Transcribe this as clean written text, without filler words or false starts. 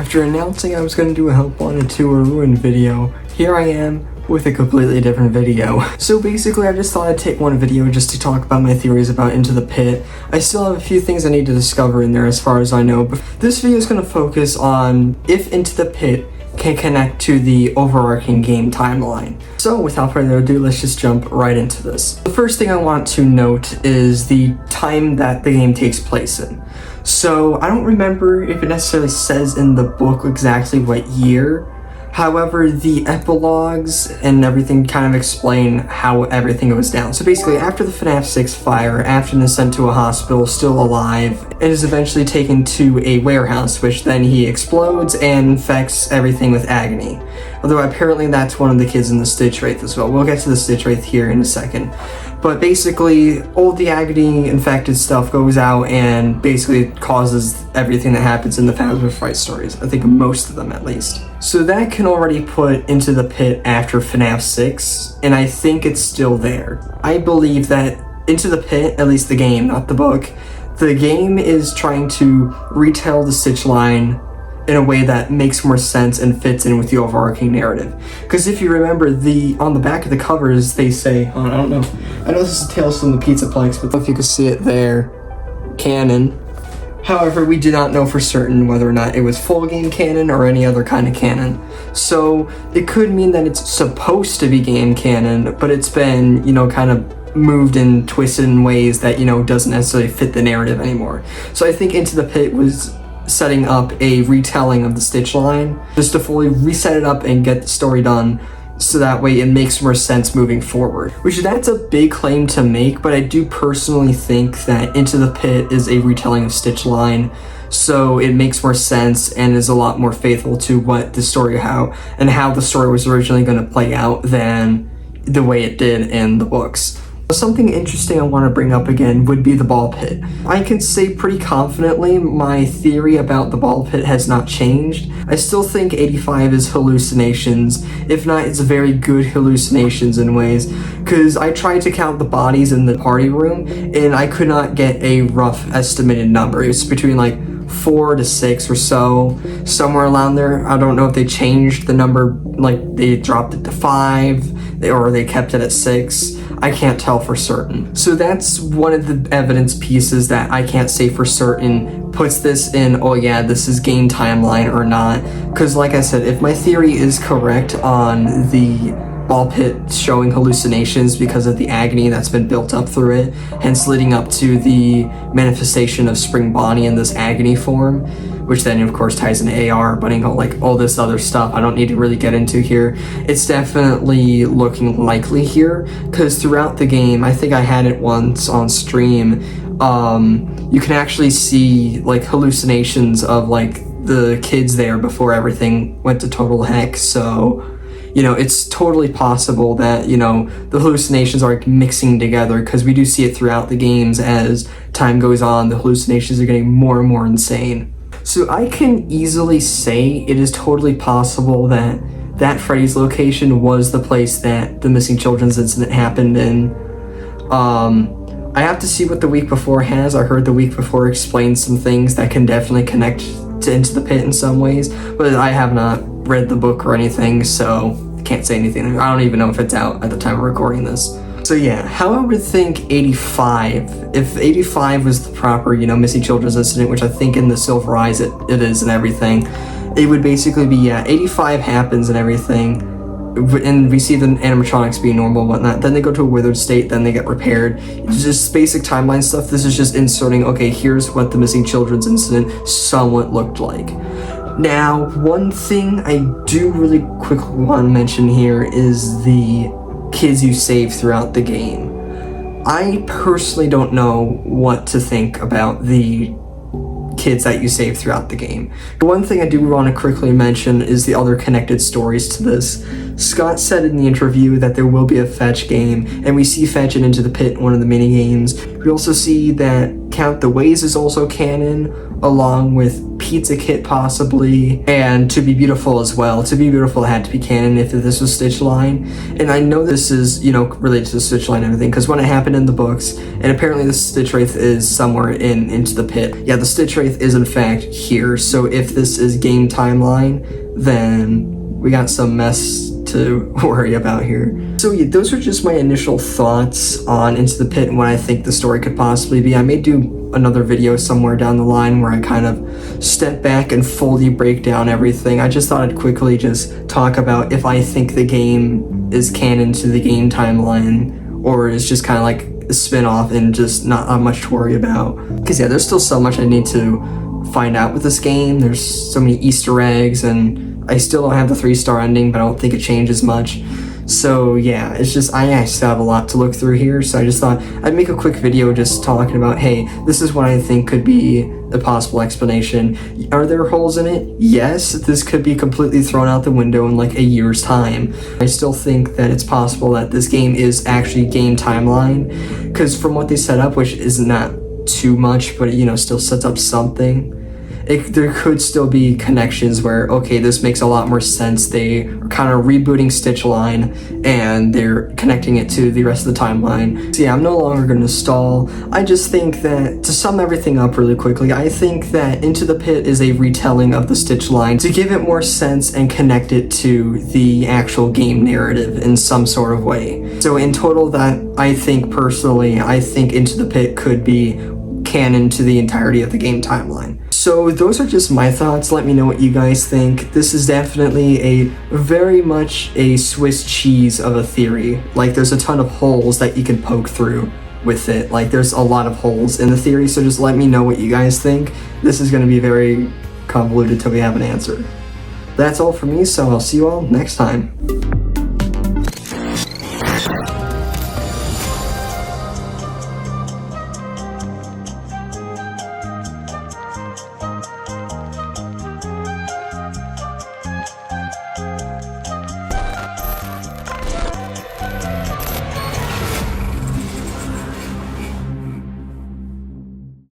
After announcing I was going to do a Help Wanted 2 or Ruin video, here I am with a completely different video. So basically I just thought I'd take one video just to talk about my theories about Into the Pit. I still have a few things I need to discover in there as far as I know, but this video is going to focus on if Into the Pit can connect to the overarching game timeline. So without further ado, let's just jump right into this. The first thing I want to note is the time that the game takes place in. So I don't remember if it necessarily says in the book exactly what year. However, the epilogues and everything kind of explain how everything goes down. So basically, after the FNAF 6 fire, Afton is sent to a hospital, still alive, and is eventually taken to a warehouse, which then he explodes and infects everything with agony. Although apparently that's one of the kids in the Stitch Wraith as well. We'll get to the Stitch Wraith here in a second. But basically, all the agony-infected stuff goes out and basically causes everything that happens in the Phasma Fright stories. I think most of them, at least. So that can already put Into the Pit after FNAF 6, and I think it's still there. I believe that Into the Pit, at least the game, not the book, the game is trying to retell the Stitch line in a way that makes more sense and fits in with the overarching narrative. Because if you remember, on the back of the covers, they say, I don't know, I know this is Tales from the Pizzaplex, but if you can see it there, canon. However, we do not know for certain whether or not it was full game canon or any other kind of canon. So it could mean that it's supposed to be game canon, but it's been, kind of moved and twisted in ways that, doesn't necessarily fit the narrative anymore. So I think Into the Pit was setting up a retelling of the Stitch line, just to fully reset it up and get the story done, so that way it makes more sense moving forward. Which, that's a big claim to make, but I do personally think that Into the Pit is a retelling of Stitch line, so it makes more sense and is a lot more faithful to what the story, how the story was originally going to play out than the way it did in the books. Something interesting I want to bring up again would be the ball pit. I can say pretty confidently my theory about the ball pit has not changed. I still think 85 is hallucinations. If not, it's very good hallucinations in ways. Because I tried to count the bodies in the party room and I could not get a rough estimated number. It's between like 4 to 6 or so, somewhere around there. I don't know if they changed the number, like they dropped it to 5 or they kept it at 6. I can't tell for certain. So that's one of the evidence pieces that I can't say for certain puts this in, oh yeah, this is game timeline or not. Because like I said, if my theory is correct on the ball pit showing hallucinations because of the agony that's been built up through it, hence leading up to the manifestation of Spring Bonnie in this agony form, which then of course ties into AR, but like all this other stuff I don't need to really get into here. It's definitely looking likely here, because throughout the game, I think I had it once on stream, you can actually see like hallucinations of like the kids there before everything went to total heck, so it's totally possible that, the hallucinations are mixing together, because we do see it throughout the games as time goes on, the hallucinations are getting more and more insane. So I can easily say it is totally possible that Freddy's location was the place that the missing children's incident happened in. I have to see what the week before has. I heard the week before explained some things that can definitely connect to Into the Pit in some ways, but I have not read the book or anything, so I can't say anything. I don't even know if it's out at the time of recording this. So yeah, how I would think 85, if 85 was the proper, missing children's incident, which I think in the Silver Eyes it is and everything, it would basically be, 85 happens and everything, and we see the animatronics being normal and whatnot, then they go to a withered state, then they get repaired. It's just basic timeline stuff. This is just inserting, okay, here's what the missing children's incident somewhat looked like. Now, one thing I do really quickly want to mention here is the kids you save throughout the game. I personally don't know what to think about the kids that you save throughout the game. One thing I do want to quickly mention is the other connected stories to this. Scott said in the interview that there will be a Fetch game, and we see Fetch and Into the Pit in one of the mini games. We also see that Count the Ways is also canon. along with Pizza Kit possibly, and To Be Beautiful as well. To Be Beautiful had to be canon if this was Stitch Line, and I know this is, related to Stitch Line and everything, because when it happened in the books, and apparently the Stitch Wraith is somewhere in Into the Pit. Yeah, the Stitch Wraith is in fact here, so if this is game timeline, then we got some mess to worry about here. So yeah, those are just my initial thoughts on Into the Pit and what I think the story could possibly be. I may do another video somewhere down the line where I kind of step back and fully break down everything. I just thought I'd quickly just talk about if I think the game is canon to the game timeline or is just kind of like a spin-off and just not much to worry about. Because yeah, there's still so much I need to find out with this game. There's so many Easter eggs, and I still don't have the 3-star ending, but I don't think it changes much. So yeah, it's just, I still have a lot to look through here, so I just thought I'd make a quick video just talking about, hey, this is what I think could be a possible explanation. Are there holes in it? Yes, this could be completely thrown out the window in like a year's time. I still think that it's possible that this game is actually game timeline, because from what they set up, which is not too much, but it, still sets up something. There could still be connections where, okay, this makes a lot more sense. They are kind of rebooting Stitch Line and they're connecting it to the rest of the timeline. So yeah, I'm no longer going to stall. I just think that, to sum everything up really quickly, I think that Into the Pit is a retelling of the Stitch Line to give it more sense and connect it to the actual game narrative in some sort of way. So in total, that I think Into the Pit could be canon to the entirety of the game timeline. So those are just my thoughts. Let me know what you guys think. This is definitely very much a Swiss cheese of a theory. Like, there's a ton of holes that you can poke through with it. Like, there's a lot of holes in the theory, so just let me know what you guys think. This is going to be very convoluted till we have an answer. That's all for me, so I'll see you all next time.